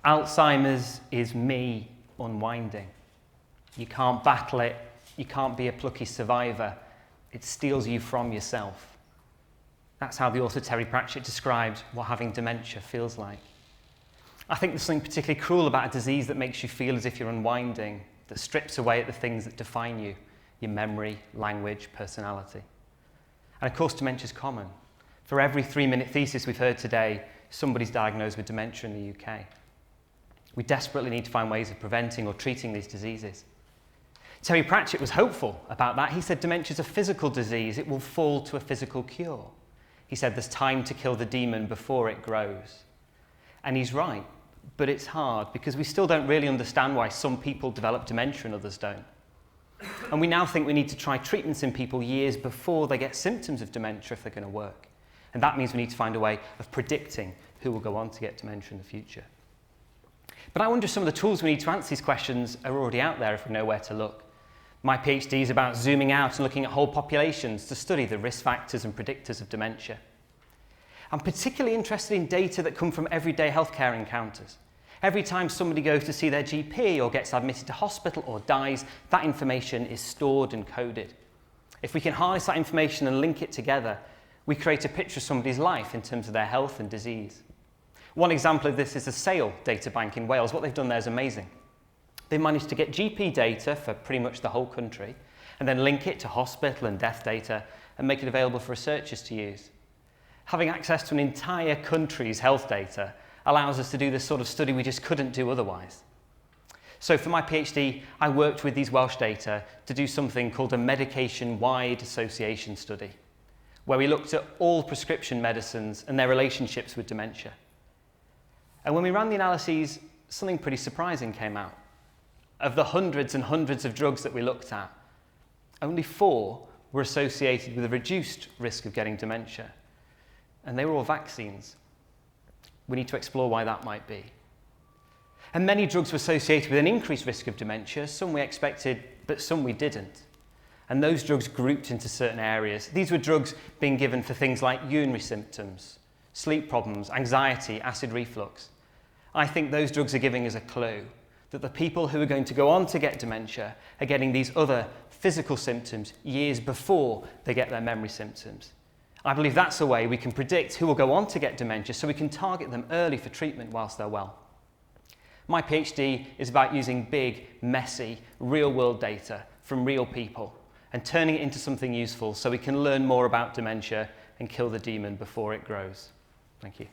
Alzheimer's is me unwinding. You can't battle it. You can't be a plucky survivor. It steals you from yourself. That's how the author Terry Pratchett described what having dementia feels like. I think there's something particularly cruel about a disease that makes you feel as if you're unwinding, that strips away at the things that define you, your memory, language, personality. And of course, dementia is common. For every 3-minute thesis we've heard today, somebody's diagnosed with dementia in the UK. We desperately need to find ways of preventing or treating these diseases. Terry Pratchett was hopeful about that. He said dementia is a physical disease. It will fall to a physical cure. He said there's time to kill the demon before it grows. And he's right, but it's hard because we still don't really understand why some people develop dementia and others don't. And we now think we need to try treatments in people years before they get symptoms of dementia if they're going to work. And that means we need to find a way of predicting who will go on to get dementia in the future. But I wonder if some of the tools we need to answer these questions are already out there if we know where to look. My PhD is about zooming out and looking at whole populations to study the risk factors and predictors of dementia. I'm particularly interested in data that come from everyday healthcare encounters. Every time somebody goes to see their GP or gets admitted to hospital or dies, that information is stored and coded. If we can harness that information and link it together, we create a picture of somebody's life in terms of their health and disease. One example of this is the Sale data bank in Wales. What they've done there is amazing. They managed to get GP data for pretty much the whole country and then link it to hospital and death data and make it available for researchers to use. Having access to an entire country's health data allows us to do this sort of study we just couldn't do otherwise. So for my PhD, I worked with these Welsh data to do something called a medication-wide association study, where we looked at all prescription medicines and their relationships with dementia. And when we ran the analyses, something pretty surprising came out. Of the hundreds and hundreds of drugs that we looked at, only 4 were associated with a reduced risk of getting dementia. And they were all vaccines. We need to explore why that might be. And many drugs were associated with an increased risk of dementia, some we expected, but some we didn't. And those drugs grouped into certain areas. These were drugs being given for things like urinary symptoms, sleep problems, anxiety, acid reflux. I think those drugs are giving us a clue that the people who are going to go on to get dementia are getting these other physical symptoms years before they get their memory symptoms. I believe that's a way we can predict who will go on to get dementia so we can target them early for treatment whilst they're well. My PhD is about using big, messy, real-world data from real people and turning it into something useful so we can learn more about dementia and kill the demon before it grows. Thank you.